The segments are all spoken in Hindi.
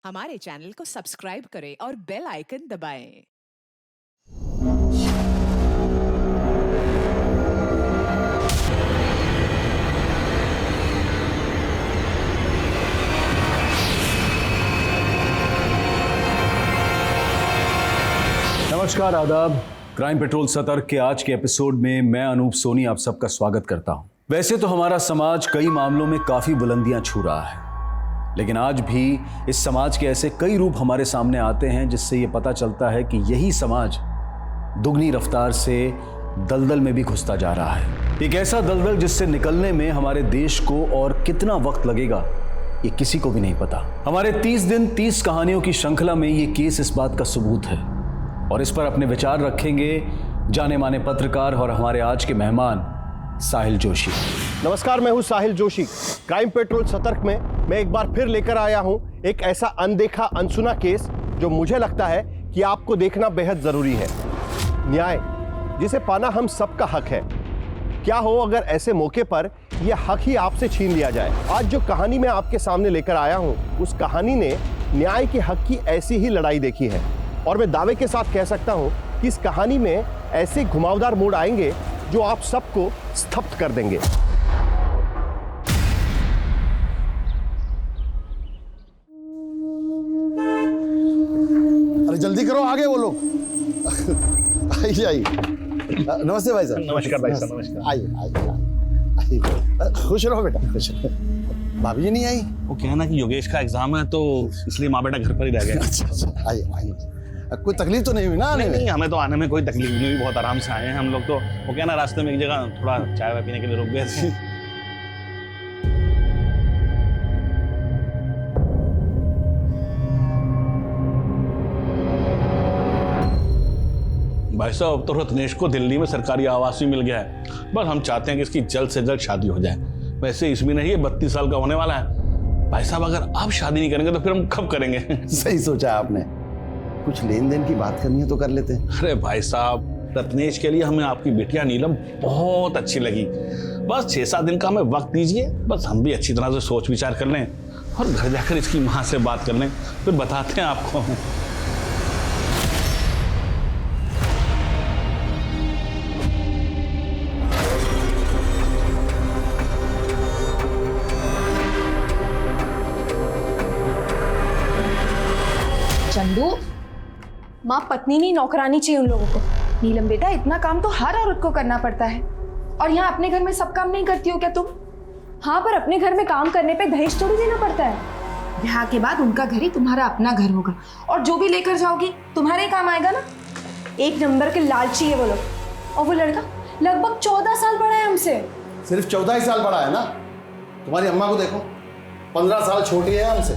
हमारे चैनल को सब्सक्राइब करें और बेल आइकन दबाएं। नमस्कार, आदाब। क्राइम पेट्रोल सतर्क के आज के एपिसोड में मैं अनूप सोनी आप सबका स्वागत करता हूं। वैसे तो हमारा समाज कई मामलों में काफी बुलंदियां छू रहा है, लेकिन आज भी इस समाज के ऐसे कई रूप हमारे सामने आते हैं जिससे यह पता चलता है कि यही समाज दुगनी रफ्तार से दलदल में भी घुसता जा रहा है। एक ऐसा दलदल जिससे निकलने में हमारे देश को और कितना वक्त लगेगा ये किसी को भी नहीं पता। हमारे 30 दिन 30 कहानियों की श्रृंखला में ये केस इस बात का सबूत है और इस पर अपने विचार रखेंगे जाने माने पत्रकार और हमारे आज के मेहमान साहिल जोशी। नमस्कार, मैं हूं साहिल जोशी। क्राइम पेट्रोल सतर्क में मैं एक बार फिर लेकर आया हूं एक ऐसा अनदेखा अनसुना केस जो मुझे लगता है कि आपको देखना बेहद जरूरी है। न्याय जिसे पाना हम सबका हक है। क्या हो अगर ऐसे मौके पर यह हक ही आपसे छीन लिया जाए। आज जो कहानी मैं आपके सामने लेकर आया हूं उस कहानी ने न्याय के हक की ऐसी ही लड़ाई देखी है और मैं दावे के साथ कह सकता हूं कि इस कहानी में ऐसे घुमावदार मोड़ आएंगे जो आप सबको स्तब्ध कर देंगे। अरे जल्दी करो, आगे बोलो। आइए आइए। नमस्ते भाई साहब। नमस्कार भाई साहब। नमस्कार। आइए। खुश रहो बेटा, खुश रहो। भाभी जी नहीं आई? वो क्या है ना कि योगेश का एग्जाम है तो इसलिए माँ बेटा घर पर ही रह गए। अच्छा, आइए आइए। कोई तकलीफ तो नहीं हुई ना आने में? नहीं, हमें तो आने में कोई तकलीफ नहीं हुई, बहुत आराम से आए हैं हम लोग। तो वो क्या ना रास्ते में एक जगह थोड़ा चाय वाय पीने के लिए रुक गए थे। भाई साहब, अब तो रत्नेश को दिल्ली में सरकारी आवास भी मिल गया है। बस हम चाहते हैं कि इसकी जल्द से जल्द शादी हो जाए। वैसे इसमें नहीं, ये 32 साल का होने वाला है। भाई साहब, अगर आप शादी नहीं करेंगे तो फिर हम कब करेंगे? सही सोचा आपने। कुछ लेन देन की बात करनी है तो कर लेते हैं। अरे भाई साहब, रत्नेश के लिए हमें आपकी बिटिया नीलम बहुत अच्छी लगी। बस 6-7 दिन का हमें वक्त दीजिए, बस हम भी अच्छी तरह से सोच विचार कर लें और घर जाकर इसकी माँ से बात कर लें, फिर बताते हैं आपको। चंदू, माँ पत्नी नहीं नौकरानी चाहिए उन लोगों को। नीलम बेटा, इतना काम तो हर औरत को करना पड़ता है और यहाँ अपने घर में सब काम नहीं करती हो क्या तुम? हाँ, पर अपने घर में काम करने पे दहेज थोड़ी देना पड़ता है। ब्याह के बाद उनका घर ही तुम्हारा अपना घर होगा और जो भी लेकर जाओगी तुम्हारे ही काम आएगा ना। एक नंबर के लालची है वो लोग। और वो लड़का लगभग 14 साल बड़ा है हमसे। सिर्फ 14 ही साल बड़ा है ना? तुम्हारी अम्मा को देखो, 15 साल छोटी है हमसे,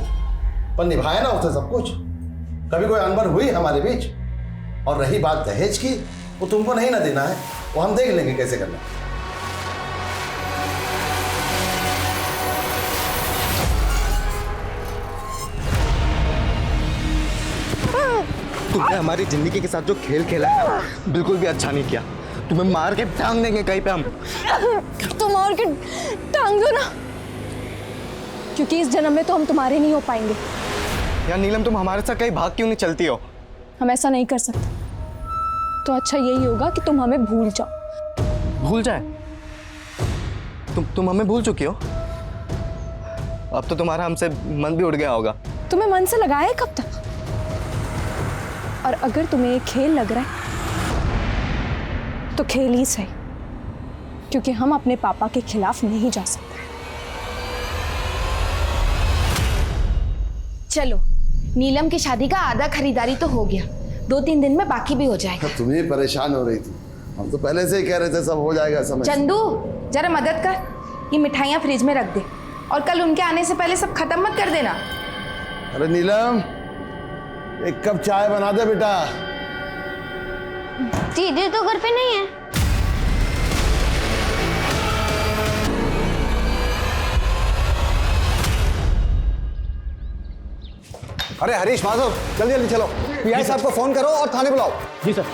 पर निभाया ना उसने सब कुछ। कभी कोई अनबन हुई हमारे बीच? और रही बात दहेज की, वो तुमको नहीं ना देना है, वो हम देख लेंगे कैसे करना। तुमने हमारी जिंदगी के साथ जो खेल खेला है बिल्कुल भी अच्छा नहीं किया। तुम्हें मार के टांग देंगे कहीं पे हम। तुम मार के टांग दो ना, क्योंकि इस जन्म में तो हम तुम्हारे नहीं हो पाएंगे। यार नीलम, तुम हमारे साथ कहीं भाग क्यों नहीं चलती हो? हम ऐसा नहीं कर सकते, तो अच्छा यही होगा कि तुम हमें भूल जाओ। भूल जाए? तुम हमें भूल चुकी हो? अब तो तुम्हारा हमसे मन भी उड़ गया होगा। तुम्हें मन से लगाया कब तक? और अगर तुम्हें ये खेल लग रहा है तो खेल ही सही, क्योंकि हम अपने पापा के खिलाफ नहीं जा सकते। चलो, नीलम की शादी का आधा खरीदारी तो हो गया, 2-3 दिन में बाकी भी हो जाएगा। तुम्हें परेशान हो रही थी, हम तो पहले से ही कह रहे थे सब हो जाएगा समय। चंदू, जरा मदद कर, ये मिठाइयाँ फ्रिज में रख दे और कल उनके आने से पहले सब खत्म मत कर देना। अरे नीलम, एक कप चाय बना दे बेटा। दीदी तो घर पे नहीं है। अरे हरीश, माधव, जल्दी जल्दी चलो। पीआई साहब को फोन करो और थाने बुलाओ। जी सर।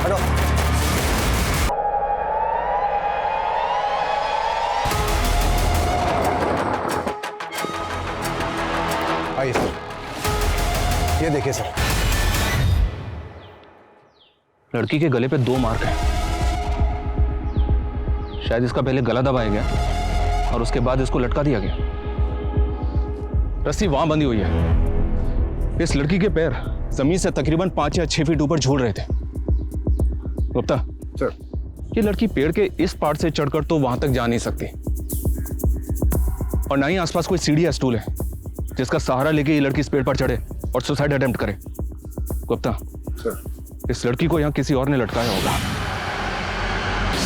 हटो। आइए सर, ये देखिए सर। लड़की के गले पे 2 मार्क हैं। शायद इसका पहले गला दबाया गया और उसके बाद इसको लटका दिया गया। रस्सी वहां बंधी हुई है। इस लड़की के पैर जमीन से तकरीबन 5 या 6 फीट ऊपर झूल रहे थे। गुप्ता सर, ये लड़की पेड़ के इस पार्ट से चढ़कर तो वहां तक जा नहीं सकती, और ना ही आसपास कोई सीढ़ी या स्टूल है जिसका सहारा लेके ये लड़की इस पेड़ पर चढ़े और सुसाइड अटेम्प्ट करे। गुप्ता सर, इस लड़की को यहाँ किसी और ने लटकाया होगा।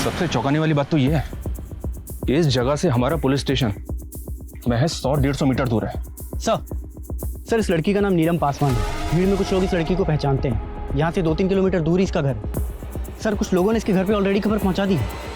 सबसे चौंकाने वाली बात तो यह है कि इस जगह से हमारा पुलिस स्टेशन महज 100-150 मीटर दूर है। सर इस लड़की का नाम नीलम पासवान है। भीड़ में कुछ लोग इस लड़की को पहचानते हैं। यहाँ से 2-3 किलोमीटर दूर ही इसका घर है। सर कुछ लोगों ने इसके घर पे ऑलरेडी खबर पहुँचा दी है।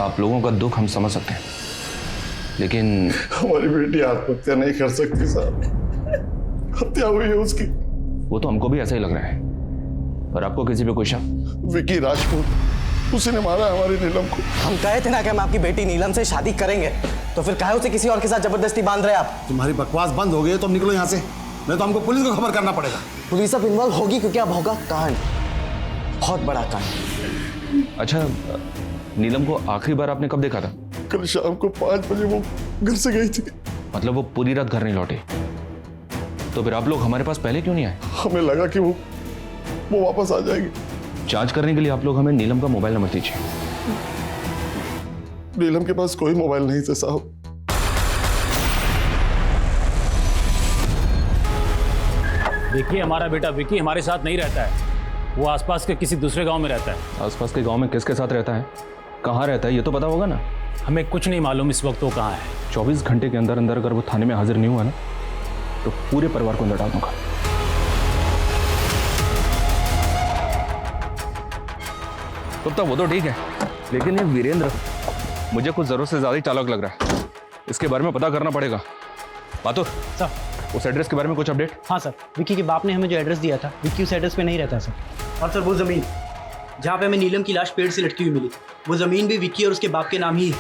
आप लोगों का दुख हम समझ सकते हैं, लेकिन हमारी बेटी आत्महत्या नहीं कर सकती साहब, हत्या हुई है उसकी। वो तो हमको भी ऐसा ही लग रहा है। पर आपको किसी पे कोई शक? विकी राजपूत, उसी ने मारा हमारी नीलम को। हम कहे थे ना कि हम आपकी बेटी नीलम से शादी करेंगे, तो फिर काहे उसे किसी और के साथ जबरदस्ती बांध रहे आप? तुम्हारी बकवास बंद हो गई है तो हम निकलो यहाँ से, नहीं तो हमको पुलिस को खबर करना पड़ेगा। पुलिस अब इन्वॉल्व होगी क्योंकि अब होगा कांड, बहुत बड़ा कांड। अच्छा, नीलम को आखिरी बार आपने कब देखा था? कल शाम को 5 बजे वो घर से गई थी। मतलब वो पूरी रात घर नहीं लौटे? तो फिर आप लोग हमारे पास पहले क्यों नहीं आए? हमें लगा कि वो वापस आ जाएगी। जांच करने के लिए आप लोग हमें नीलम का मोबाइल नंबर दीजिए। नीलम के पास कोई मोबाइल नहीं था साहब। विकी हमारा बेटा विकी हमारे साथ नहीं रहता है। वो आसपास के किसी दूसरे गांव में रहता है। आसपास के गांव में किसके साथ रहता है, कहाँ रहता है, ये तो पता होगा ना? हमें कुछ नहीं मालूम इस वक्त वो कहाँ है। 24 घंटे के अंदर अंदर अगर वो थाने में हाजिर नहीं हुआ ना, तो पूरे परिवार को अंदर डाल दूंगा। तो वो तो ठीक है, लेकिन ये वीरेंद्र मुझे कुछ जरूरत से ज्यादा ही चालाक लग रहा है। इसके बारे में पता करना पड़ेगा। बातो सर, उस एड्रेस के बारे में कुछ अपडेट? हाँ सर, विक्की के बाप ने हमें जो एड्रेस दिया था, विक्की उस एड्रेस पे नहीं रहता सर। और सर वो ज़मीन जहाँ पे हमें नीलम की लाश पेड़ से लटकी हुई मिली, वो ज़मीन भी विक्की और उसके बाप के नाम ही है।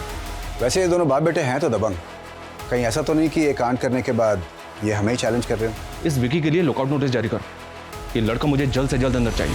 वैसे ये दोनों बाप बेटे हैं तो दबंग। कहीं ऐसा तो नहीं कि ये कांड करने के बाद ये हमें ही चैलेंज कर रहे हो? इस विकी के लिए लुकआउट नोटिस जारी करो। ये लड़का मुझे जल्द से जल्द अंदर चाहिए।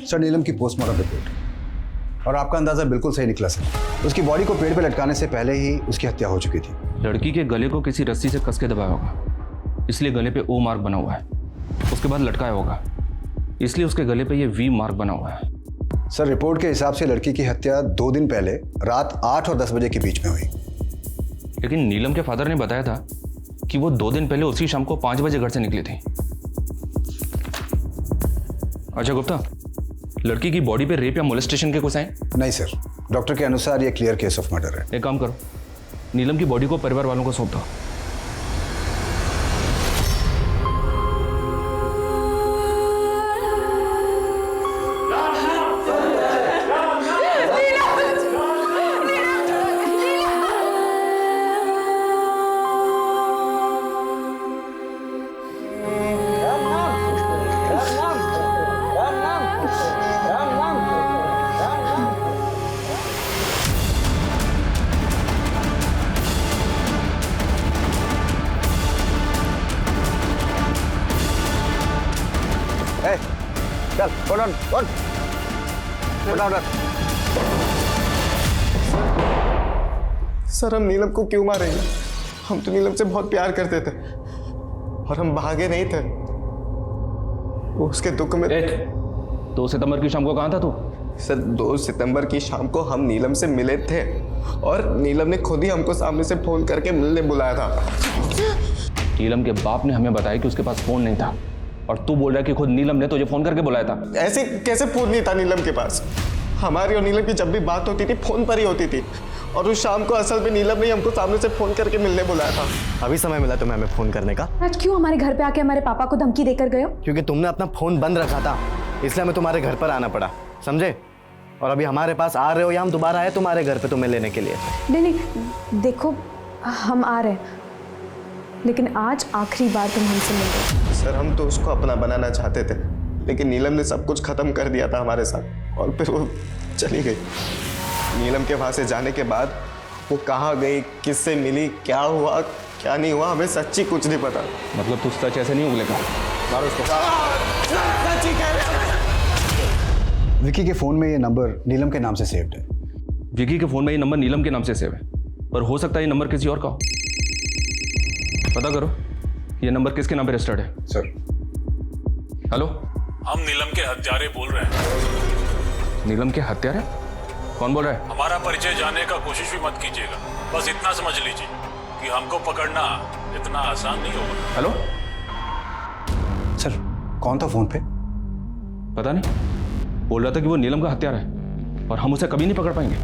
सर नीलम की पोस्टमार्टम रिपोर्ट, और आपका अंदाजा बिल्कुल सही निकला सर। उसकी बॉडी को पेड़ पे लटकाने से पहले ही उसकी हत्या हो चुकी थी। लड़की के गले को किसी रस्सी से कस के दबाया होगा, इसलिए गले पे ओ मार्क बना हुआ है। उसके बाद लटकाया होगा, इसलिए उसके गले पे ये वी मार्क बना हुआ है। सर रिपोर्ट के हिसाब से लड़की की हत्या 2 दिन पहले रात 8 और 10 बजे के बीच में हुई। लेकिन नीलम के फादर ने बताया था कि वो 2 दिन पहले उसी शाम को 5 बजे घर से निकली थी। अच्छा गुप्ता, लड़की की बॉडी पे रेप या मोलेस्टेशन के कुछ हैं? नहीं सर, डॉक्टर के अनुसार ये क्लियर केस ऑफ मर्डर है। एक काम करो, नीलम की बॉडी को परिवार वालों को सौंप दो। चल, hold on, hold on. Sir हम नीलम को क्यों मारेंगे? हम तो नीलम से बहुत प्यार करते थे और हम भागे नहीं थे। वो उसके दुख में। 2 सितंबर की शाम को कहाँ था तू? सर 2 सितंबर की शाम को हम नीलम से मिले थे और नीलम ने खुद ही हमको सामने से फोन करके मिलने बुलाया था। नीलम के बाप ने हमें बताया कि उसके पास फोन नहीं था और तू बोल रहा है कि खुद नीलम ने तुझे फोन करके बुलाया था। ऐसे कैसे फोन नहीं था नीलम के पास? हमारी और नीलम की जब भी बात होती थी फोन पर ही होती थी और उस शाम को असल में नीलम ने हमको सामने से फोन करके मिलने बुलाया था। अभी समय मिला तुम्हें हमें फोन करने का? आज क्यों हमारे घर पे आके हमारे पापा को धमकी देकर गए हो? क्योंकि तुमने अपना फोन बंद रखा था इसलिए हमें तुम्हारे घर पर आना पड़ा, समझे? और अभी हमारे पास आ रहे हो या हम दोबारा आए तुम्हारे घर पे तुम्हें लेने के लिए? नहीं, देखो हम आ रहे हैं लेकिन आज आखिरी बार तुम हमसे मिल रहे। सर हम तो उसको अपना बनाना चाहते थे लेकिन नीलम ने सब कुछ खत्म कर दिया था हमारे साथ और फिर वो चली गई। नीलम के वहां से जाने के बाद वो कहाँ गई, किससे मिली, क्या हुआ क्या नहीं हुआ, हमें सच्ची कुछ नहीं पता। मतलब तू सच ऐसे नहीं उगलेगा? मारो उसको। सच्ची कह रहे हैं। विकी के फोन में ये नंबर नीलम के नाम से सेव्ड है। विकी के फोन में ये नंबर नीलम के नाम से सेव है, पर हो सकता है ये नंबर किसी और का हो। पता करो ये नंबर किसके नाम पे रजिस्टर्ड है। सर हेलो, हम नीलम के हत्यारे बोल रहे हैं। नीलम के हत्यारे? कौन बोल रहा है? हमारा परिचय जानने का कोशिश भी मत कीजिएगा, बस इतना समझ लीजिए कि हमको पकड़ना इतना आसान नहीं होगा। हेलो सर, कौन था फोन पे? पता नहीं, बोल रहा था कि वो नीलम का हत्यारा है और हम उसे कभी नहीं पकड़ पाएंगे।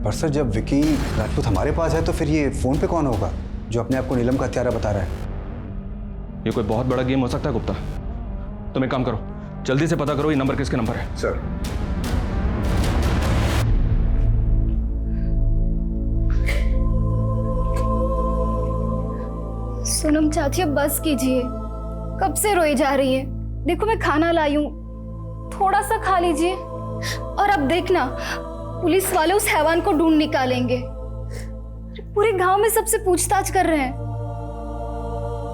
पर सर जब विकी राजपूत हमारे पास है तो फिर ये फोन पे कौन होगा जो अपने आप को नीलम का हत्यारा बता रहा है? ये कोई बहुत बड़ा गेम हो सकता है गुप्ता। तुम एक काम करो, जल्दी से पता करो ये नंबर किसके नंबर है। सर सोनम चाची अब बस कीजिए, कब से रोई जा रही है। देखो मैं खाना लाई हूँ, थोड़ा सा खा लीजिए। और अब देखना पुलिस वाले उस हैवान को ढूंढ निकालेंगे। पूरे गांव में सबसे पूछताछ कर रहे हैं।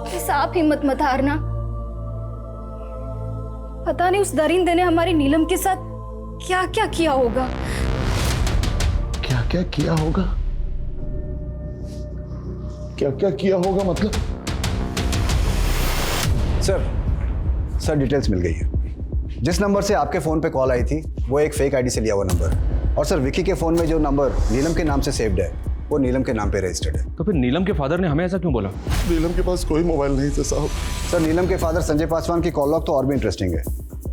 बस आप हिम्मत मत हारना। पता नहीं उस दरिंदे ने हमारी नीलम के साथ क्या क्या किया होगा। क्या क्या किया होगा? क्या क्या किया होगा मतलब? सर डिटेल्स मिल गई है। जिस नंबर से आपके फोन पे कॉल आई थी वो एक फेक आईडी से लिया हुआ नंबर है और सर विकी के फोन में जो नंबर नीलम के नाम से सेव्ड है वो नीलम के नाम पे रजिस्टर्ड है। तो फिर नीलम के फादर ने हमें ऐसा क्यों बोला? नीलम के पास कोई मोबाइल नहीं था साहब। सर नीलम के फादर संजय पासवान की कॉल लॉग तो और भी इंटरेस्टिंग है।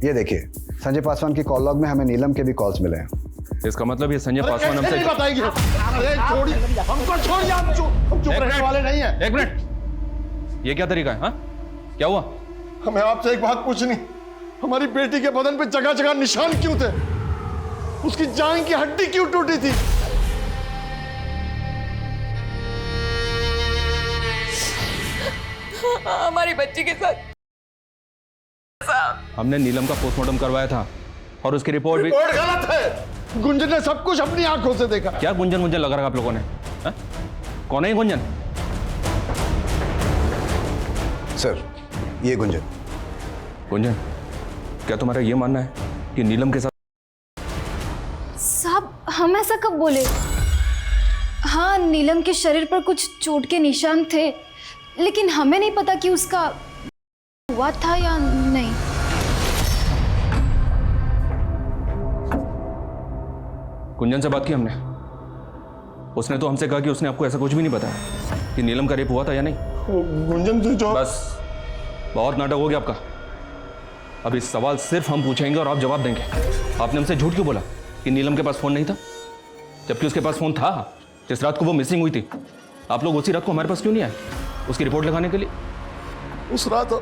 ये देखिए, संजय पासवान की कॉल लॉग में हमें नीलम के भी कॉल्स मिले हैं। इसका मतलब ये संजय पासवान हमसे नहीं बताएंगे। अरे छोड़िए, हमको छोड़िए, हम चुप रहने वाले नहीं हैं। एक मिनट, ये क्या तरीका है? हाँ क्या हुआ? हमें आपसे एक बात पूछनी, हमारी बेटी के बदन पे जगह जगह निशान क्यों थे? उसकी जान की हड्डी क्यों टूटी थी? हमारी बच्ची के साथ हमने नीलम का पोस्टमार्टम करवाया था और उसकी रिपोर्ट भी गलत है। गुंजन ने सब कुछ अपनी आंखों से देखा। क्या गुंजन लगा रखा आप लोगों ने? हा? कौन है ये गुंजन? सर ये गुंजन। क्या तुम्हारा ये मानना है कि नीलम के साथ? साहब हम ऐसा कब बोले? हाँ नीलम के शरीर पर कुछ चोट के निशान थे लेकिन हमें नहीं पता कि उसका हुआ था या नहीं। गुंजन से बात की हमने, उसने तो हमसे कहा कि उसने आपको ऐसा कुछ भी नहीं बताया कि नीलम का रेप हुआ था या नहीं। गुंजन से जो बस बहुत नाटक हो गया आपका। अब इस सवाल सिर्फ हम पूछेंगे और आप जवाब देंगे। आपने हमसे झूठ क्यों बोला कि नीलम के पास फोन नहीं था, जबकि उसके पास फोन था जिस रात को वो मिसिंग हुई थी? आप लोग उसी रात को हमारे पास क्यों नहीं आए उसकी रिपोर्ट लगाने के लिए? उस रात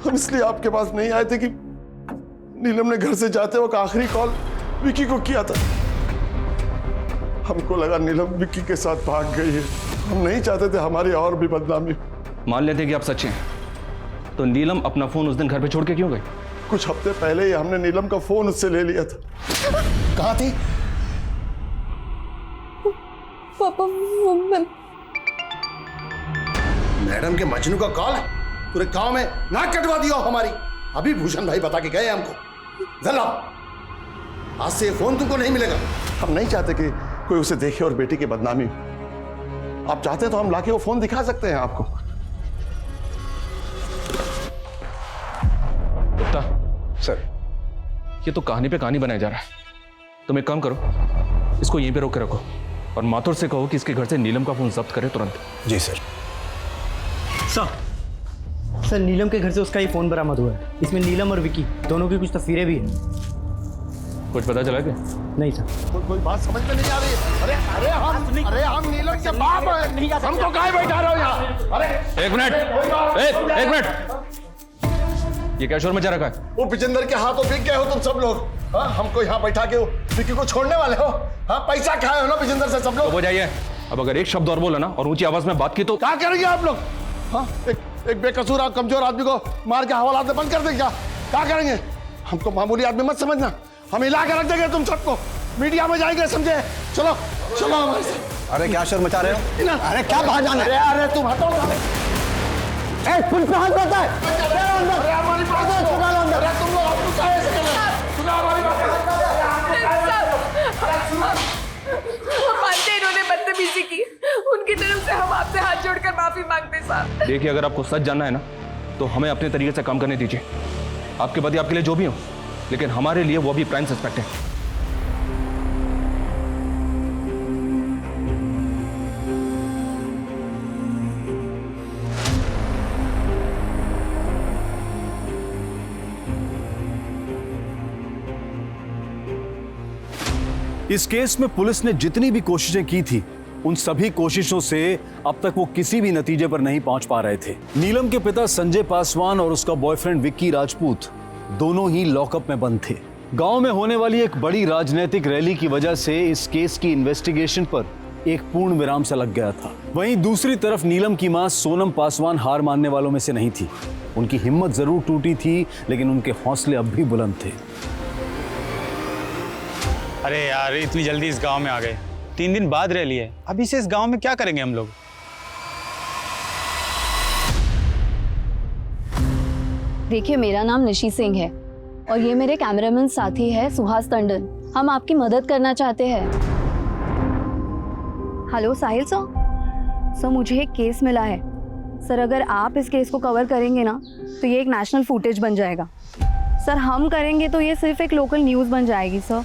हम इसलिए आपके पास नहीं आए थे कि नीलम ने घर से जाते वक्त आखिरी कॉल विकी को किया था। हमको लगा नीलम विकी के साथ भाग गई है। हम नहीं चाहते थे हमारी और भी बदनामी। मान लेते कि आप सच्चे हैं, तो नीलम अपना फोन उस दिन घर पे छोड़ के क्यों गई? कुछ हफ्ते पहले ही हमने नीलम का फोन उससे ले लिया था। कहाँ थी? पापा मैडम के मजनू का कॉल है। पूरे गांव में नाक कटवा दिया हमारी। अभी भूषण भाई बता के गए हमको। जरा आज से फोन तुमको नहीं मिलेगा। हम नहीं चाहते कि कोई उसे देखे और बेटी की बदनामी हो। आप चाहते तो हम लाके वो फोन दिखा सकते हैं आपको। गुप्ता सर, ये तो कहानी पे कहानी बनाया जा रहा है। तुम एक काम करो, इसको यहीं पे रोक के रखो और माथुर से कहो कि इसके घर से नीलम का फोन जब्त करे तुरंत। जी सर। सर नीलम के घर से उसका ही फोन बरामद हुआ है। इसमें नीलम और विकी दोनों की कुछ तस्वीरें भी हैं। कुछ पता चला क्या? नहीं सर। कोई बात समझ में नहीं आ रही। अरे हम नीलम के बाप हैं, हमको काहे बैठा रहे हो यहाँ? अरे एक मिनट, ये क्या शोर मचा रखा है? वो विजेंद्र के हाथों बिक गए हो तुम सब लोग। हाँ, हमको यहाँ बैठा के विकी को छोड़ने वाले हो? हाँ, पैसा खाए हो ना विजेंद्र से सब लोग। हो जाइए। अब अगर एक शब्द और बोला ना और ऊंची आवाज में बात की तो क्या करेंगे आप लोग? हाँ, एक बेकसूर और कमजोर आदमी को मार के हवालात में बंद कर देंगे क्या करेंगे? हमको मामूली आदमी मत समझना, हम हिला के रख देंगे तुम सबको, मीडिया में जाएंगे, समझे? चलो चलो हमारे साथ। अरे क्या शोर मचा रहे हो? अरे क्या बाहर जाना है? अरे तुम हटो। पुल पे हाथ रहता है। अरे हमारी बात सुना लो अंदर। तुम लोग हमको काहे ऐसे कर रहे हो? सुना हमारी बात। हम मानते हैं इन्होंने बदतमीजी की, उनकी तरफ से हम आपसे हाथ जोड़कर माफी मांगते साहब। देखिए, अगर आपको सच जानना है ना तो हमें अपने तरीके से काम करने दीजिए। आपके पति आपके लिए जो भी हो, लेकिन हमारे लिए वो भी प्राइम सस्पेक्ट है। इस केस में पुलिस ने जितनी भी कोशिशें की थी, उन सभी कोशिशों से अब तक वो किसी भी नतीजे पर नहीं पहुंच पा रहे थे। नीलम के पिता संजय पासवान और उसका बॉयफ्रेंड विक्की राजपूत दोनों ही लॉकअप में बंद थे। गांव में होने वाली एक बड़ी राजनीतिक रैली की वजह से इस केस की इन्वेस्टिगेशन पर एक पूर्ण विराम सा लग गया था। वहीं दूसरी तरफ नीलम की मां सोनम पासवान हार मानने वालों में से नहीं थी। उनकी हिम्मत जरूर टूटी थी, लेकिन उनके हौसले अब भी बुलंद थे। अरे यार, इतनी जल्दी इस गांव में आ गए। 3 दिन बाद रैली है, अभी से इस गांव में क्या करेंगे हम लोग? देखिए, मेरा नाम निशी सिंह है और ये मेरे कैमरामैन साथी है सुहास टंडन। हम आपकी मदद करना चाहते हैं। हेलो साहिल सर, मुझे एक केस मिला है सर। अगर आप इस केस को कवर करेंगे ना तो ये एक नेशनल फुटेज बन जाएगा सर। हम करेंगे तो ये सिर्फ एक लोकल न्यूज़ बन जाएगी सर।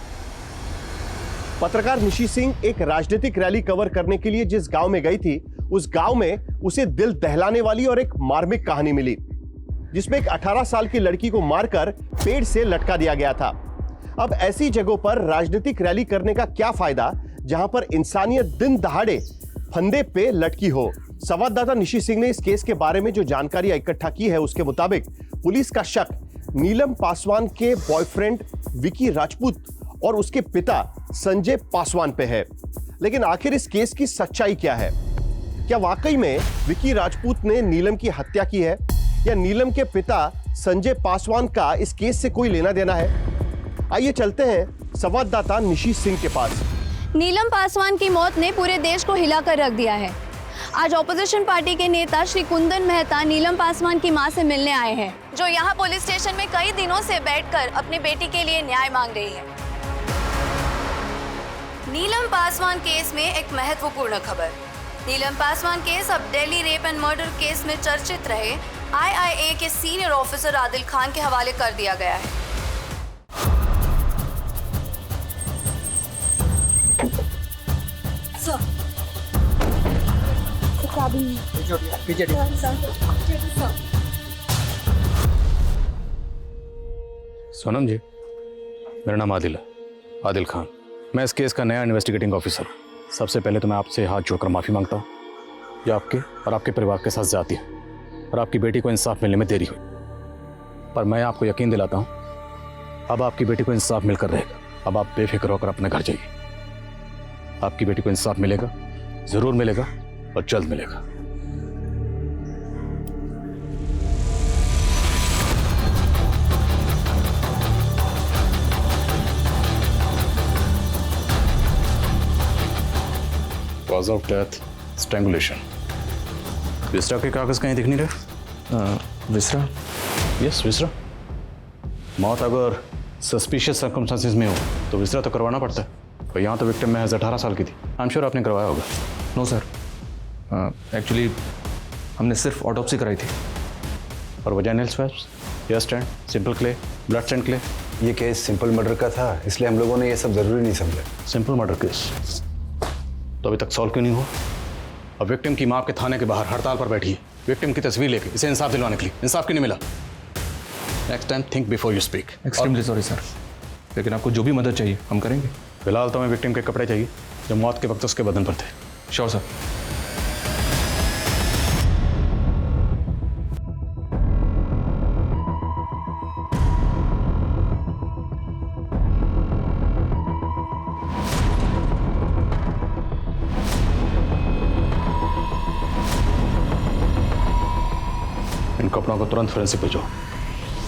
पत्रकार निशी सिंह एक राजनीतिक रैली कवर करने के लिए जिस गांव में गई थी, उस गांव में उसे दिल दहलाने वाली और एक मार्मिक कहानी मिली, जिसमें एक 18 साल की लड़की को मारकर पेड़ से लटका दिया गया था। अब ऐसी जगहों पर राजनीतिक रैली करने का क्या फायदा, जहां पर इंसानियत दिन दहाड़े फंदे पे लटकी हो। संवाददाता निशी सिंह ने इस केस के बारे में जो जानकारी इकट्ठा की है, उसके मुताबिक पुलिस का शक नीलम पासवान के बॉयफ्रेंड विकी राजपूत और उसके पिता संजय पासवान पे है। लेकिन आखिर इस केस की सच्चाई क्या है? क्या वाकई में विकी राजपूत ने नीलम की हत्या की है, या नीलम के पिता संजय पासवान का इस केस से कोई लेना देना है? आइए चलते हैं संवाददाता निशी सिंह के पास। नीलम पासवान की मौत ने पूरे देश को हिलाकर रख दिया है। आज ऑपोजिशन पार्टी के नेता श्री कुंदन मेहता नीलम पासवान की मां से मिलने आए हैं, जो यहां पुलिस स्टेशन में कई दिनों से बैठकर अपनी बेटी के लिए न्याय मांग रही है। नीलम पासवान केस में एक महत्वपूर्ण खबर। नीलम पासवान केस अब Delhi rape and murder case में चर्चित रहे IIA के सीनियर ऑफिसर आदिल खान के हवाले कर दिया गया है। सोनम जी, मेरा नाम आदिल है, आदिल खान। मैं इस केस का नया इन्वेस्टिगेटिंग ऑफिसर हूँ। सबसे पहले तो मैं आपसे हाथ जोड़कर माफ़ी मांगता हूँ, जो आपके और आपके परिवार के साथ जाती है और आपकी बेटी को इंसाफ मिलने में देरी हुई। पर मैं आपको यकीन दिलाता हूँ, अब आपकी बेटी को इंसाफ मिलकर रहेगा। अब आप बेफिक्र होकर अपने घर जाइए। आपकी बेटी को इंसाफ मिलेगा, ज़रूर मिलेगा और जल्द मिलेगा। Cause of death, strangulation. विसरा के कागज कहीं दिख नहीं रहे? विसरा? यस, विसरा। मौत अगर सस्पिशियस सर्कमस्टांसेस में हो तो विसरा तो करवाना पड़ता है। पर यहाँ तो विक्टिम महज 18 साल की थी। आई एम श्योर आपने करवाया होगा। नो सर, एक्चुअली हमने सिर्फ ऑटोप्सी कराई थी। और vaginal swabs, hair stand, simple clay, blood stand clay, ये केस सिंपल मर्डर का था, इसलिए हम लोगों ने ये सब ज़रूरी नहीं समझा। सिंपल मर्डर केस तो अभी तक सॉल्व क्यों नहीं हुआ? अब विक्टिम की माँ आपके थाने के बाहर हड़ताल पर बैठी है, विक्टिम की तस्वीर लेके इसे इंसाफ दिलवाने के लिए। इंसाफ क्यों नहीं मिला? Next time think before you speak. Extremely sorry sir, लेकिन आपको जो भी मदद चाहिए हम करेंगे। फिलहाल तो हमें विक्टिम के कपड़े चाहिए जो मौत के वक्त उसके बदन पर थे। Sure sir. इन कपड़ों को तुरंत फोरेंसिक भेजो।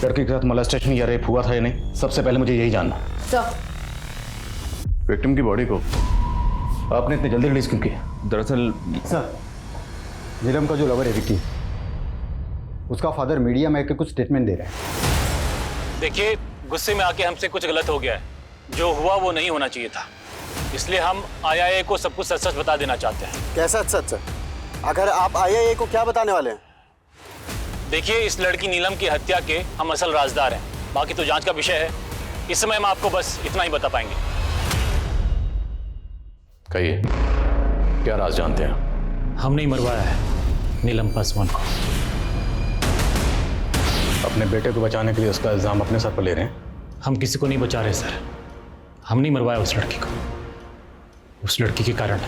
लड़की के साथ मोलेस्टेशन या रेप हुआ था या नहीं, सबसे पहले मुझे यही जानना। सर, विक्टिम की बॉडी को आपने इतनी जल्दी रिलीज क्यों किया? दरअसल सर, नीलम का जो लवर है विक्की, उसका फादर मीडिया में आके कुछ स्टेटमेंट दे रहा है। देखिए, गुस्से में आके हमसे कुछ गलत हो गया है। जो हुआ वो नहीं होना चाहिए था, इसलिए हम आईआईए को सब कुछ सच सच बता देना चाहते हैं। कैसा सच सच? अगर आप आईआईए को क्या बताने वाले हैं? देखिए, इस लड़की नीलम की हत्या के हम असल राजदार हैं, बाकी तो जांच का विषय है। इस समय हम आपको बस इतना ही बता पाएंगे। कहिए, क्या राज जानते हैं? हमने ही मरवाया है नीलम पासवान को। अपने बेटे को बचाने के लिए उसका इल्जाम अपने सर पर ले रहे हैं? हम किसी को नहीं बचा रहे सर, हम नहीं मरवाया उस लड़की को। उस लड़की के कारण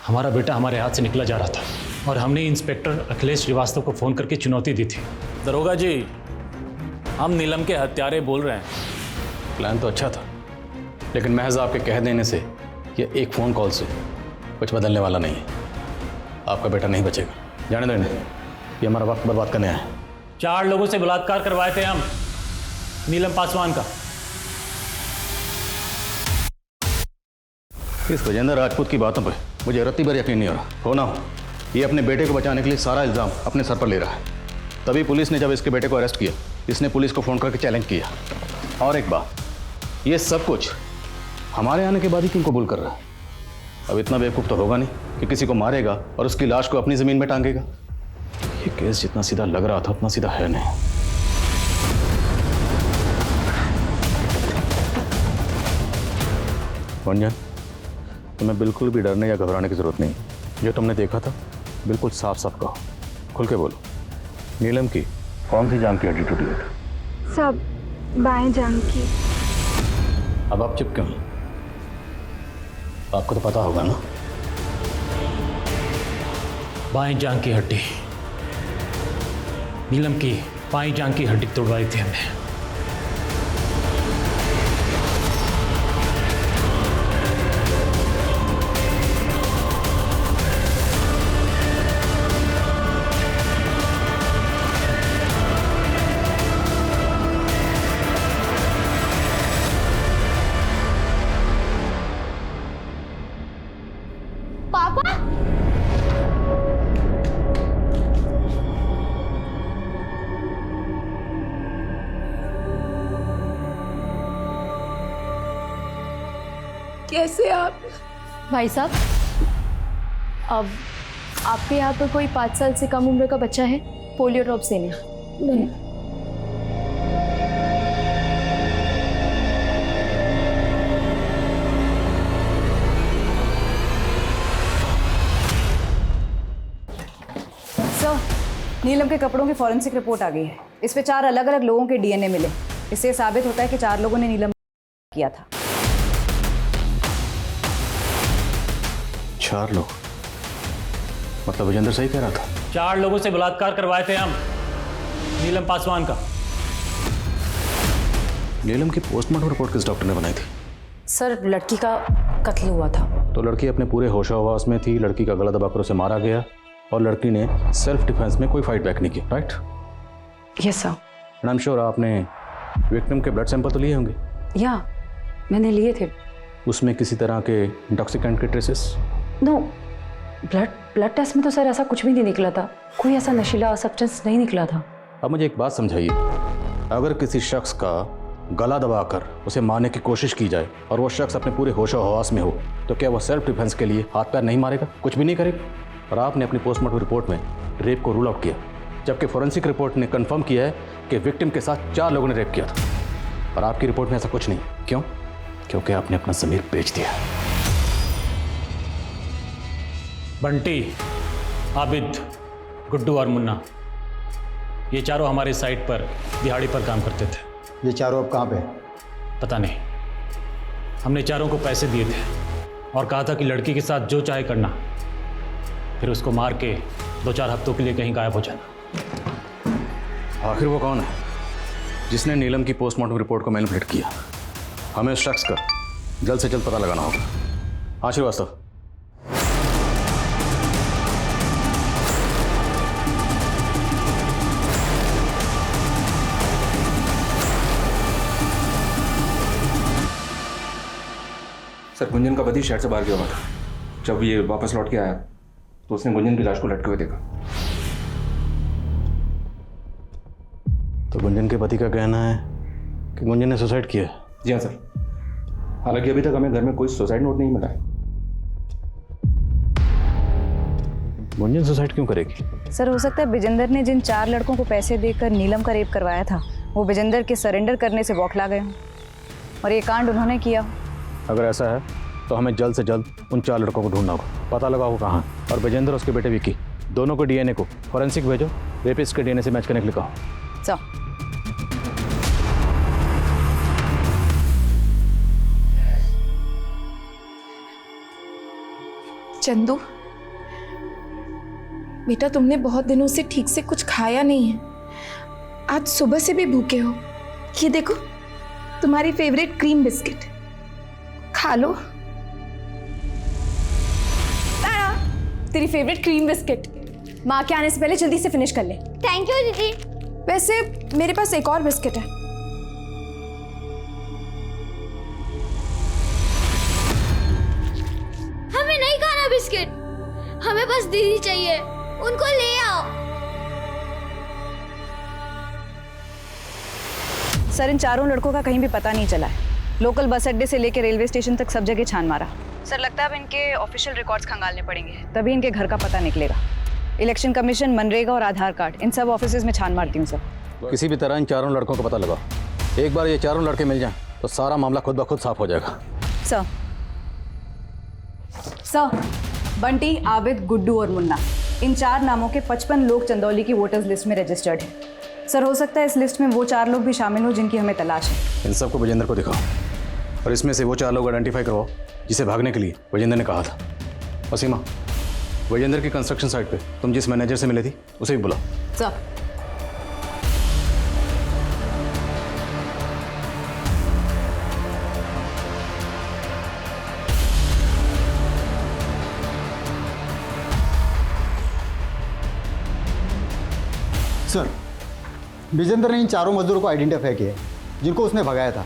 हमारा बेटा हमारे हाथ से निकला जा रहा था और हमने इंस्पेक्टर अखिलेश श्रीवास्तव को फ़ोन करके चुनौती दी थी। दरोगा जी, हम नीलम के हत्यारे बोल रहे हैं। प्लान तो अच्छा था, लेकिन महज आपके कह देने से या एक फ़ोन कॉल से कुछ बदलने वाला नहीं है। आपका बेटा नहीं बचेगा। जाने देने, ये हमारा वक्त बर्बाद करने आया है। 4 लोगों से बलात्कार करवाए थे हम नीलम पासवान का। इस विजेंद्र राजपूत की बातों पे मुझे रत्ती भर यकीन नहीं हो रहा। हो ना हो, ये अपने बेटे को बचाने के लिए सारा इल्ज़ाम अपने सर पर ले रहा है। तभी पुलिस ने जब इसके बेटे को अरेस्ट किया, इसने पुलिस को फ़ोन करके चैलेंज किया। और एक बात, ये सब कुछ हमारे आने के बाद ही क्यों कबूल कर रहा है? अब इतना बेवकूफ़ तो होगा नहीं कि किसी को मारेगा और उसकी लाश को अपनी ज़मीन में टांगेगा। ये केस जितना सीधा लग रहा था उतना सीधा है नहीं। वंजन, तुम्हें बिल्कुल भी डरने या घबराने की जरूरत नहीं। जो तुमने देखा था बिल्कुल साफ साफ कहो, खुल के बोलो। नीलम की कौन सी जांघ की हड्डी टूटी है? सब बाएं जांघ की। अब आप चुप क्यों? आपको तो पता होगा ना। बाएं जांघ की हड्डी, नीलम की बाएं जांघ की हड्डी तोड़वाई थी हमने। पापा, कैसे आप? भाई साहब, अब आपके यहाँ पर कोई 5 साल से कम उम्र का बच्चा है पोलियो ड्रॉप देने? नहीं। सर, नीलम के कपड़ों की फॉरेंसिक रिपोर्ट आ गई है। इस पे 4 अलग अलग लोगों के डीएनए मिले। इससे साबित होता है कि 4 लोगों ने नीलम किया था। 4 लोग? मतलब विजेंद्र सही कह रहा था? 4 लोगों से बलात्कार करवाए थे हम नीलम पासवान का। नीलम की पोस्टमार्टम रिपोर्ट किस डॉक्टर ने बनाई थी? सर, लड़की का कत्ल हुआ था। तो लड़की अपने पूरे होशो-हवास में थी, लड़की का गला दबाकर उसे मारा गया और लड़की ने सेल्फ डिफेंस में कोई फाइट बैक नहीं किया, right? Yes sir. And I am sure आपने विक्टिम के ब्लड सैंपल तो लिए होंगे? या मैंने लिए थे। उसमें किसी तरह के इंटॉक्सिकेंट के ट्रेसेस? नो, ब्लड टेस्ट में तो सर ऐसा कुछ भी नहीं निकला था। कोई ऐसा नशीला सब्सटेंस नहीं निकला था। अब मुझे एक बात समझाइए, अगर किसी शख्स का गला दबाकर उसे मारने की कोशिश की जाए और वो शख्स अपने पूरे होशो हवास में हो, तो क्या वो सेल्फ डिफेंस के लिए हाथ पैर नहीं मारेगा, कुछ भी नहीं करेगा? और आपने अपनी पोस्टमार्टम रिपोर्ट में रेप को रूल आउट किया, जबकि फोरेंसिक रिपोर्ट ने कंफर्म किया है कि विक्टिम के साथ 4 लोगों ने रेप किया था। और आपकी रिपोर्ट में ऐसा कुछ नहीं। क्यों? क्योंकि आपने अपना ज़मीर बेच दिया। बंटी, आबिद, गुड्डू और मुन्ना, ये चारों हमारे साइट पर दिहाड़ी पर काम करते थे। ये चारों अब कहाँ पे? पता नहीं। हमने चारों को पैसे दिए थे और कहा था कि लड़की के साथ जो चाहे करना, फिर उसको मार के 2-4 हफ्तों के लिए कहीं गायब हो जाना। आखिर वो कौन है जिसने नीलम की पोस्टमार्टम रिपोर्ट को मैनिपुलेट किया? हमें उस शख्स का जल्द से जल्द पता लगाना होगा। हाँ श्रीवास्तव। सर, गुंजन का पति शहर से बाहर गया हुआ था। जब ये वापस लौट के आया तो उसने गुंजन की लाश को लटके हुए देखा। तो गुंजन के पति का कहना है कि गुंजन ने सुसाइड किया। जी हाँ सर, हालांकि अभी तक हमें घर में कोई सुसाइड नोट नहीं मिला है। गुंजन सुसाइड क्यों करेगी? सर, हो सकता है विजेंदर ने जिन 4 लड़कों को पैसे देकर नीलम का रेप करवाया था, वो विजेंदर के सरेंडर करने से बौखला गए हों और ये कांड उन्होंने किया। अगर ऐसा है तो हमें जल्द से जल्द उन 4 लड़कों को ढूंढना होगा, पता लगाओ वो कहाँ। और विजेंदर और उसके बेटे विक्की, दोनों को डीएनए को फॉरेंसिक भेजो, रेपिस्ट के डीएनए से मैच करने के लिए कहो। सर, चंदू बेटा, तुमने बहुत दिनों से ठीक से कुछ खाया नहीं है। आज सुबह से भी भूखे हो। ये देखो, तुम्हारी फेवरेट क्रीम बिस्किट, खा लो। तेरी फेवरेट क्रीम बिस्किट माँ के आने से पहले जल्दी से फिनिश कर ले। थैंक यू दीदी। वैसे मेरे पास एक और बिस्किट है। हमें नहीं खाना बिस्किट, हमें बस दीदी चाहिए, उनको ले आओ। सर, इन 4 लड़कों का कहीं भी पता नहीं चला है। लोकल बस अड्डे से लेकर रेलवे स्टेशन तक सब जगह छान मारा। सर, लगता है अब इनके ऑफिशियल रिकॉर्ड्स खंगालने पड़ेंगे, तभी इनके घर का पता निकलेगा। इलेक्शन कमीशन, मनरेगा और आधार कार्ड, इन सब ऑफिसेज में छान मारती हूँ सर। किसी भी तरह इन 4 लड़कों को पता लगाओ। एक बार ये 4 लड़के मिल जाएं तो सारा मामला खुद ब खुद साफ हो जाएगा। सर, बंटी, आबिद, गुड्डू और मुन्ना, इन 4 नामों के 55 लोग चंदौली की वोटर्स लिस्ट में रजिस्टर्ड हैं। सर, हो सकता है इस लिस्ट में वो 4 लोग भी शामिल हो जिनकी हमें तलाश है। इन सबको विजेंदर को दिखाओ और इसमें से वो 4 लोग आइडेंटिफाई करवाओ जिसे भागने के लिए विजेंदर ने कहा था। असीमा, विजेंदर की कंस्ट्रक्शन साइट पे तुम जिस मैनेजर से मिले थी उसे भी बुलाओ। सर, सर, विजेंदर ने इन 4 मजदूरों को आइडेंटिफाई किया जिनको उसने भगाया था।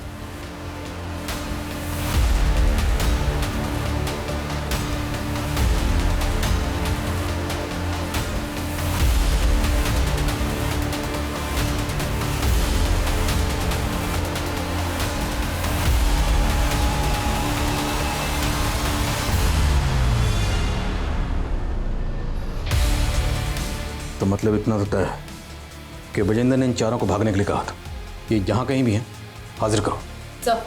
तो मतलब इतना तो तय है कि विजेंदर ने इन 4 को भागने के लिए कहा था। ये जहाँ कहीं भी हैं हाजिर करो। सर,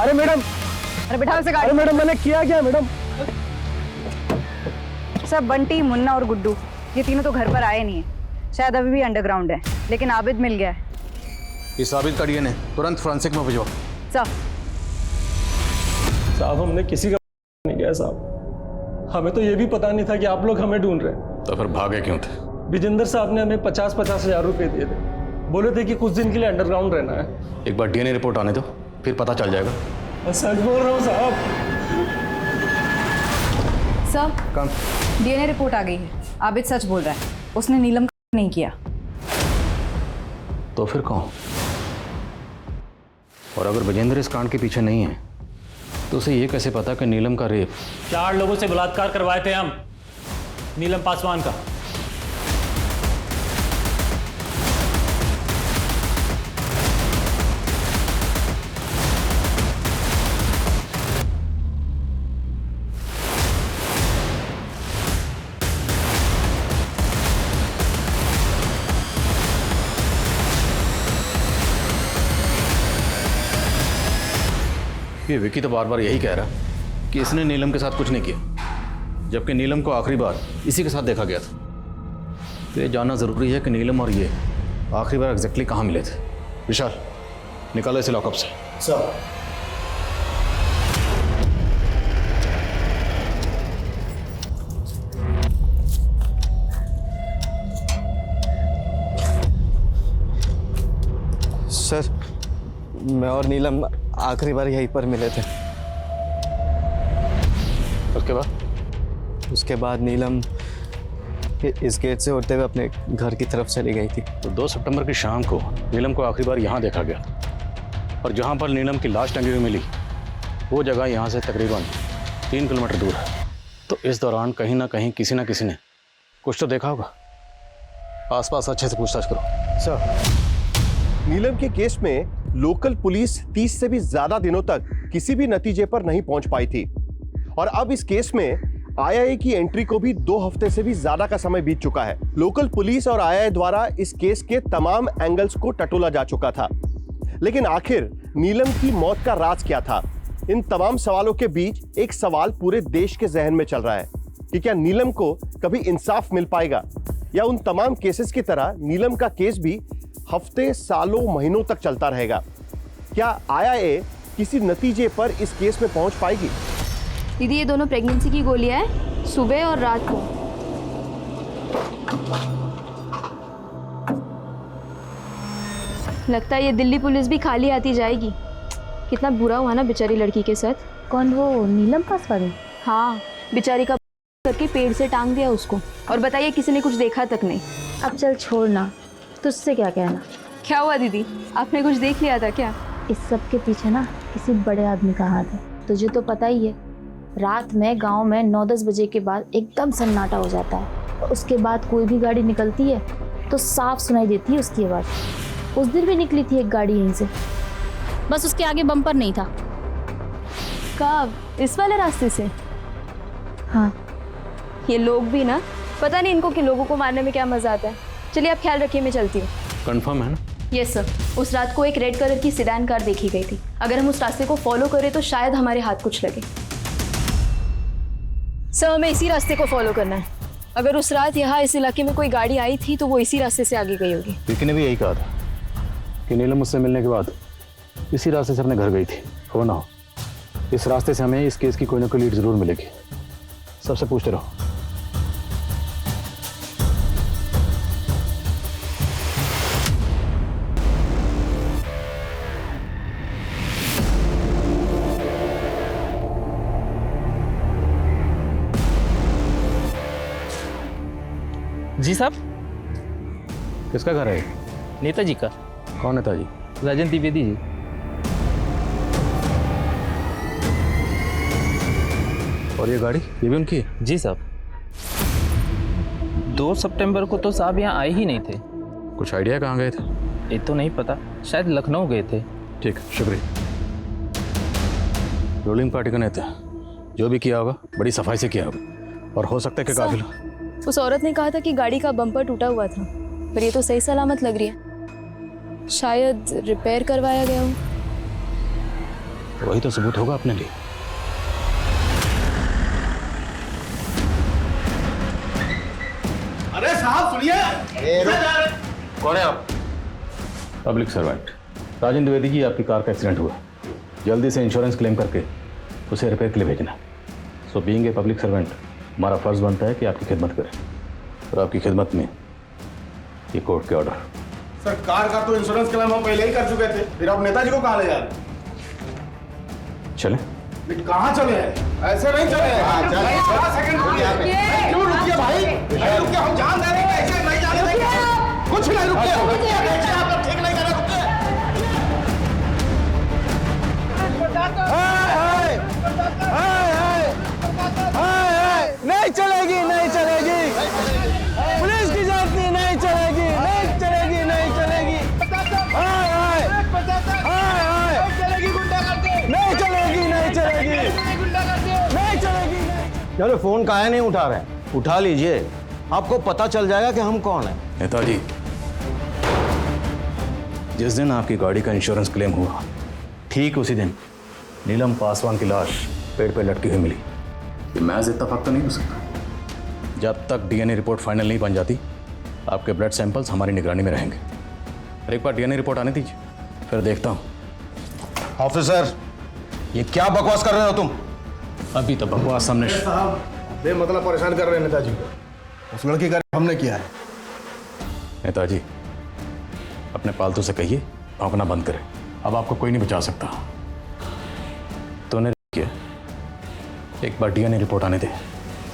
अरे मैडम, अरे बिठाओ इसे गाड़ी। अरे मैडम, मैंने किया क्या मैडम? सर, बंटी, मुन्ना और गुड्डू, ये तीनों तो घर पर आए नहीं है, शायद अभी भी अंडरग्राउंड है, लेकिन आबिद मिल गया है। इस आबिद का डीएनए तुरंत फॉरेंसिक में भिजवाओ। साहब, हमने किसी का नहीं किया साहब। हमें तो ये भी पता नहीं था कि आप लोग हमें ढूंढ रहे हैं। तो फिर भागे क्यों थे? विजेंदर साहब ने हमें 50-50 हज़ार रुपए दिए थे, बोले थे कि कुछ दिन के लिए अंडरग्राउंड रहना है। एक बार डीएनए रिपोर्ट आने दो, फिर पता चल जाएगा। सच बोल रहा हूँ साहब। सर, डीएनए रिपोर्ट आ गई है। आबिद सच बोल रहा है, उसने नीलम का नहीं किया। तो फिर कौन? और अगर विजेंद्र इस कांड के पीछे नहीं है तो उसे ये कैसे पता कि नीलम का रेप? 4 लोगों से बलात्कार करवाए थे हम, नीलम पासवान का। कि विकी तो बार बार यही कह रहा कि इसने नीलम के साथ कुछ नहीं किया, जबकि नीलम को आखिरी बार इसी के साथ देखा गया था। तो ये जानना ज़रूरी है कि नीलम और ये आखिरी बार एग्जैक्टली कहाँ मिले थे। विशाल, निकालो इसे लॉकअप से। सर सर, मैं और नीलम आखिरी बार यहीं पर मिले थे। उसके बाद नीलम इस गेट से होते हुए अपने घर की तरफ चली गई थी। तो 2 सितंबर की शाम को नीलम को आखिरी बार यहाँ देखा गया, और जहाँ पर नीलम की लाश टंगी हुई मिली वो जगह यहाँ से तकरीबन 3 किलोमीटर दूर है। तो इस दौरान कहीं ना कहीं किसी न किसी ने कुछ तो देखा होगा। आसपास अच्छे से पूछताछ करो। सर, नीलम के केस में लोकल पुलिस 30 से भी ज्यादा दिनों तक किसी भी नतीजे पर नहीं पहुंच पाई थी, और अब इस केस में आईआईए की एंट्री को भी 2 हफ्ते से भी ज्यादा का समय बीत चुका है। लोकल पुलिस और आईआईए द्वारा इस केस के तमाम एंगल्स को टटोला जा चुका था, लेकिन आखिर नीलम की मौत का राज क्या था? इन तमाम सवालों के बीच एक सवाल पूरे देश के जहन में चल रहा है कि क्या नीलम को कभी इंसाफ मिल पाएगा, या उन तमाम केसेस की तरह नीलम का केस भी हफ्ते, सालों, महीनों तक चलता रहेगा? क्या आईआईए किसी नतीजे पर इस केस में पहुंच पाएगी? दीदी, ये दोनों प्रेगनेंसी की गोलियां हैं, सुबह और रात को। लगता है ये दिल्ली पुलिस भी खाली आती जाएगी। कितना बुरा हुआ ना बेचारी लड़की के साथ। कौन, वो नीलम पास वाली? हाँ, बेचारी का करके पेड़ से टांग दिया उसको, और बताइए किसी ने कुछ देखा तक नहीं। अब चल छोड़ना, तुझसे क्या कहना। क्या हुआ दीदी, आपने कुछ देख लिया था क्या? इस सब के पीछे ना किसी बड़े आदमी का हाथ है। तुझे तो पता ही है, रात में गांव में 9-10 बजे के बाद एकदम सन्नाटा हो जाता है, और उसके बाद कोई भी गाड़ी निकलती है तो साफ सुनाई देती है उसकी आवाज़। उस दिन भी निकली थी एक गाड़ी यहीं से, बस उसके आगे बम्पर नहीं था। कब? इस वाले रास्ते से? हाँ। ये लोग भी ना, पता नहीं इनको कि लोगों को मारने में क्या मजा आता है। चलिए आप ख्याल रखिए, मैं चलती हूँ। कंफर्म है ना? यस सर, उस रात को एक रेड कलर की सेडान कार देखी गई थी। अगर हम उस रास्ते को फॉलो करें तो शायद हमारे हाथ कुछ लगे। सर, हमें इसी रास्ते को फॉलो करना है। अगर उस रात यहाँ इस इलाके में कोई गाड़ी आई थी तो वो इसी रास्ते से आगे गई होगी। विकी ने भी यही कहा था कि नीलम मुझसे मिलने के बाद इसी रास्ते से अपने घर गई थी। हो ना हो, इस रास्ते से हमें इस केस की कोई ना कोई लीड जरूर मिलेगी। सबसे पूछते रहो। जी साहब। किसका घर है? नेताजी का। कौन नेताजी? राजन द्विवेदी जी। और ये गाड़ी, ये भी उनकी है? जी साहब। 2 सितंबर को तो साहब यहाँ आए ही नहीं थे। कुछ आइडिया कहाँ गए थे? ये तो नहीं पता, शायद लखनऊ गए थे। ठीक, शुक्रिया। रोलिंग पार्टी का नेता, जो भी किया होगा बड़ी सफाई से किया होगा, और हो सकता है कि काफिला। उस औरत ने कहा था कि गाड़ी का बम्पर टूटा हुआ था, पर ये तो सही सलामत लग रही है। शायद रिपेयर करवाया गया हो। वही तो सबूत होगा अपने लिए। अरे साहब सुनिए। कौन है आप? पब्लिक सर्वेंट राजन द्विवेदी की। आपकी कार का एक्सीडेंट हुआ, जल्दी से इंश्योरेंस क्लेम करके उसे रिपेयर के लिए भेजना। So being a public servant, हमारा फर्ज बनता है कि आपकी खिदमत करें, और आपकी खिदमत में ये कोर्ट के ऑर्डर। सर, कार का तो इंश्योरेंस क्लेम हम पहले ही कर चुके थे, फिर आप नेताजी को कहाँ ले जा रहे? चले? कहाँ चले हैं? ऐसे नहीं चले हैं। क्यों रुकिए भाई? रुकिए, हम जान दे रहे हैं, ऐसे नहीं जाने देंगे। कुछ नहीं, रुकिए। आप ठीक नहीं कर रहे, रुकिए। नहीं चलेगी, नहीं चलेगी। पुलिस की जाती नहीं चलेगी, नहीं चलेगी, नहीं चलेगी। नहीं चलेगी, नहीं चलेगी, नहीं चलेगी। चलो, फोन काहे नहीं उठा रहे? उठा लीजिए, आपको पता चल जाएगा कि हम कौन हैं। नेताजी, जिस दिन आपकी गाड़ी का इंश्योरेंस क्लेम हुआ, ठीक उसी दिन नीलम पासवान की लाश पेड़ पे लटकी हुई मिली। ये महज इत्तेफाक तो नहीं हो सकता। जब तक डीएनए रिपोर्ट फाइनल नहीं बन जाती, आपके ब्लड सैंपल्स हमारी निगरानी में रहेंगे। और एक बार डीएनए रिपोर्ट आने दीजिए, फिर देखता हूँ। ऑफिसर, ये क्या बकवास कर रहे हो तुम? अभी तो बकवास सामने। साहब बेमतलब परेशान कर रहे हैं नेताजी को। उस लड़की का हमने किया है। नेताजी, अपने पालतू से कहिए भौंकना बंद करें। अब आपको कोई नहीं बचा सकता। तूने किया, एक बार डीएनए रिपोर्ट आने दे,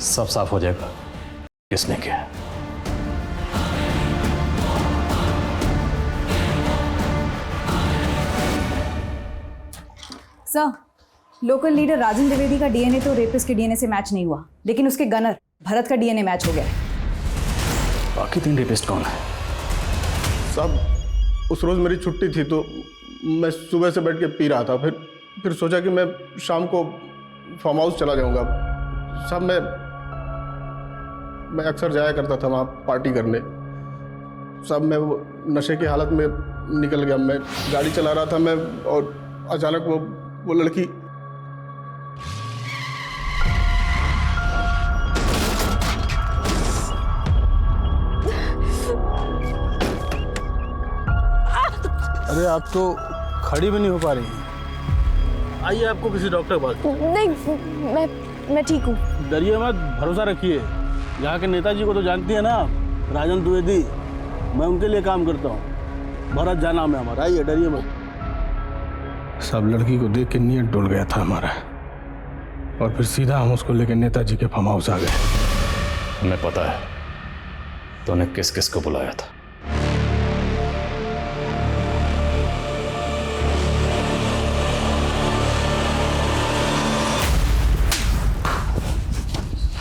सब साफ हो जाएगा किसने किया। सर, लोकल लीडर राजन द्विवेदी का डीएनए तो रेपिस्ट के डीएनए से मैच नहीं हुआ, लेकिन उसके गनर भरत का डीएनए मैच हो गया है। बाकी 3 रेपिस्ट कौन है? साहब उस रोज़ मेरी छुट्टी थी तो मैं सुबह से बैठ के पी रहा था। फिर सोचा कि मैं शाम को फार्म हाउस चला जाऊंगा। साहब मैं अक्सर जाया करता था वहाँ पार्टी करने। साहब मैं वो नशे की हालत में निकल गया। मैं गाड़ी चला रहा था मैं, और अचानक वो लड़की अरे आप तो खड़ी भी नहीं हो पा रही हैं। आइए आपको किसी डॉक्टर के पास। नहीं, मैं ठीक हूँ। डरिए मत, भरोसा रखिए। यहाँ के नेताजी को तो जानती है ना आप, राजन द्विवेदी। मैं उनके लिए काम करता हूँ। भरत जा नाम है हमारा। आइए, डरिए मत। सब लड़की को देख के नियत डोल गया था हमारा, और फिर सीधा हम उसको लेकर नेताजी के फार्म हाउस आ गए। हमें पता है तूने किस किस को बुलाया था।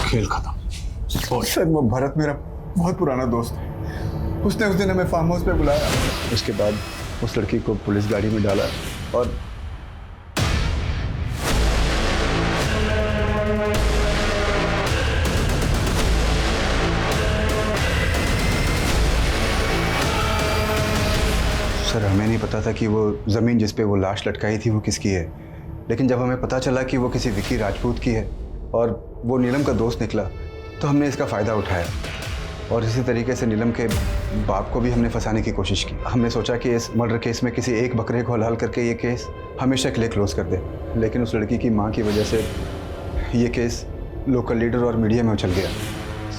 खेल खत्म। सर, वो भरत मेरा बहुत पुराना दोस्त है। उसने उस दिन हमें फार्म हाउस पे बुलाया। उसके बाद उस लड़की को पुलिस गाड़ी में डाला और सर, हमें नहीं पता था कि वो ज़मीन जिस पे वो लाश लटकाई थी वो किसकी है। लेकिन जब हमें पता चला कि वो किसी विकी राजपूत की है और वो नीलम का दोस्त निकला, तो हमने इसका फ़ायदा उठाया। और इसी तरीके से नीलम के बाप को भी हमने फंसाने की कोशिश की। हमने सोचा कि इस मर्डर केस में किसी एक बकरे को हलाल करके ये केस हमेशा के लिए क्लोज कर दे। लेकिन उस लड़की की माँ की वजह से ये केस लोकल लीडर और मीडिया में उछल गया।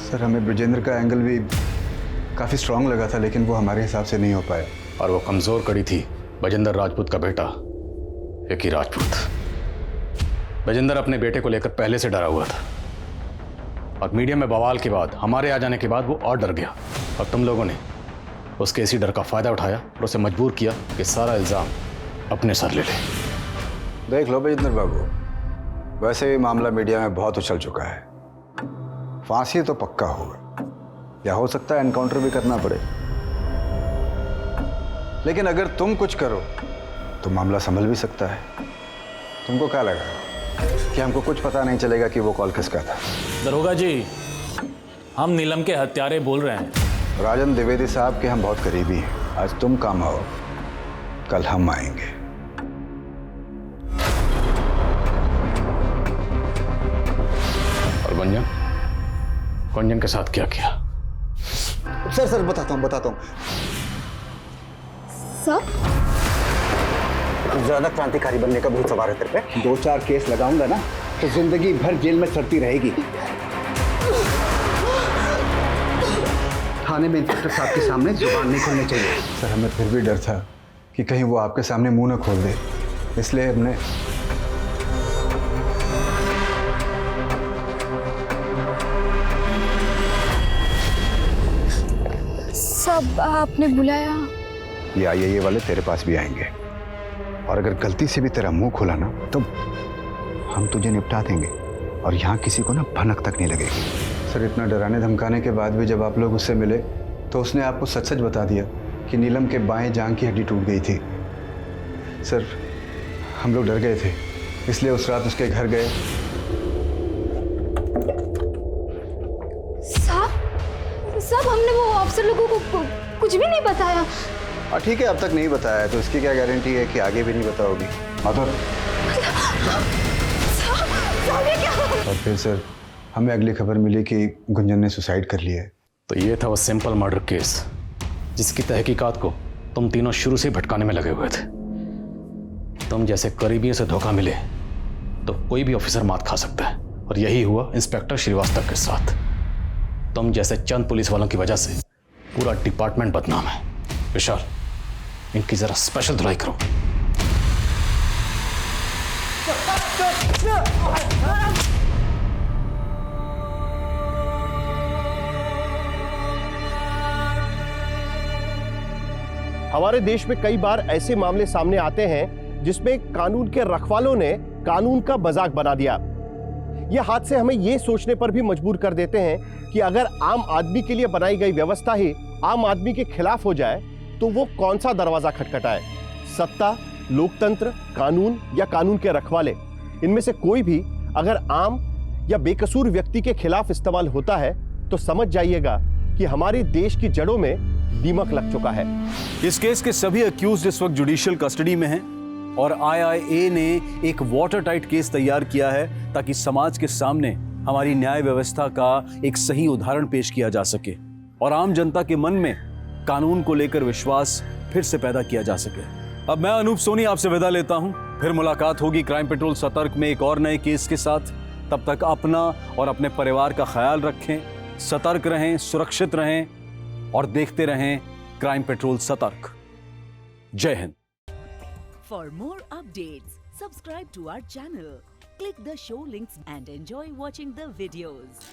सर, हमें ब्रजेंद्र का एंगल भी काफ़ी स्ट्रांग लगा था, लेकिन वो हमारे हिसाब से नहीं हो पाया। और वो कमज़ोर कड़ी थी ब्रजेंद्र राजपूत का बेटा विकी राजपूत। ब्रजेंद्र अपने बेटे को लेकर पहले से डरा हुआ था, और मीडिया में बवाल के बाद, हमारे आ जाने के बाद वो और डर गया। और तुम लोगों ने उसके इसी डर का फ़ायदा उठाया और उसे मजबूर किया कि सारा इल्ज़ाम अपने सर ले ले। देख लो ब्रजेंद्र बाबू, वैसे भी मामला मीडिया में बहुत उछल चुका है। फांसी तो पक्का होगा, या हो सकता है एनकाउंटर भी करना पड़े। लेकिन अगर तुम कुछ करो तो मामला संभल भी सकता है। तुमको क्या लगा कि हमको कुछ पता नहीं चलेगा कि वो कॉल किसका था? दरोगा जी, हम नीलम के हत्यारे बोल रहे हैं। राजन द्विवेदी साहब के हम बहुत करीबी हैं। आज तुम काम आओ, कल हम आएंगे। और गुंजन के साथ क्या किया? सर बताता हूँ। सर, ज्यादा क्रांतिकारी बनने का बहुत सवार है तेरे पे। 2-4 केस लगाऊंगा ना तो जिंदगी भर जेल में सड़ती रहेगी। थाने में इंस्पेक्टर साहब के सामने जुबान नहीं खोलनी चाहिए। सर, हमें फिर भी डर था कि कहीं वो आपके सामने मुंह न खोल दे, इसलिए हमने सब आपने बुलाया। ये आईएए वाले तेरे पास भी आएंगे, और अगर गलती से भी तेरा मुंह खोला ना तो हम तुझे निपटा देंगे, और यहाँ किसी को ना भनक तक नहीं लगेगी। सर, इतना डराने धमकाने के बाद भी जब आप लोग उससे मिले तो उसने आपको सच सच बता दिया कि नीलम के बाएं जांघ की हड्डी टूट गई थी। सर, हम लोग डर गए थे, इसलिए उस रात उसके घर गए। साहब, हमने वो अफसर लोगों को कुछ भी नहीं बताया। ठीक है, अब तक नहीं बताया तो इसकी क्या गारंटी है कि आगे भी नहीं बताओगी? माधुर, और फिर सर हमें अगली खबर मिली कि गुंजन ने सुसाइड कर लिया है। तो ये था वो सिंपल मर्डर केस जिसकी तहकीकात को तुम तीनों शुरू से भटकाने में लगे हुए थे। तुम जैसे करीबियों से धोखा मिले तो कोई भी ऑफिसर मात खा सकता है, और यही हुआ इंस्पेक्टर श्रीवास्तव के साथ। तुम जैसे चंद पुलिस वालों की वजह से पूरा डिपार्टमेंट बदनाम है। विशाल, इनकी जरा स्पेशल धुलाई करो। हमारे देश में कई बार ऐसे मामले सामने आते हैं जिसमें कानून के रखवालों ने कानून का मजाक बना दिया। यह हादसे हमें यह सोचने पर भी मजबूर कर देते हैं कि अगर आम आदमी के लिए बनाई गई व्यवस्था ही आम आदमी के खिलाफ हो जाए तो वो कौन सा दरवाजा खटखटाए। सत्ता, लोकतंत्र, कानून या कानून के रखवाले, इनमें से कोई भी अगर आम या बेकसूर व्यक्ति के खिलाफ इस्तेमाल होता है तो समझ जाइएगा कि हमारे देश की जड़ों में दीमक लग चुका है। इस केस के सभी अक्यूज्ड इस वक्त जुडिशियल कस्टडी में हैं और IIA ने एक वाटर टाइट केस तैयार किया है ताकि समाज के सामने हमारी न्याय व्यवस्था का एक सही उदाहरण पेश किया जा सके और आम जनता के मन में कानून को लेकर विश्वास फिर से पैदा किया जा सके। अब मैं अनूप सोनी आपसे विदा लेता हूं। फिर मुलाकात होगी क्राइम पेट्रोल सतर्क में एक और नए केस के साथ। तब तक अपना और अपने परिवार का ख्याल रखें, सतर्क रहें, सुरक्षित रहें और देखते रहें क्राइम पेट्रोल सतर्क। जय Hind. For more updates, subscribe to our channel, click the show links and enjoy watching the videos.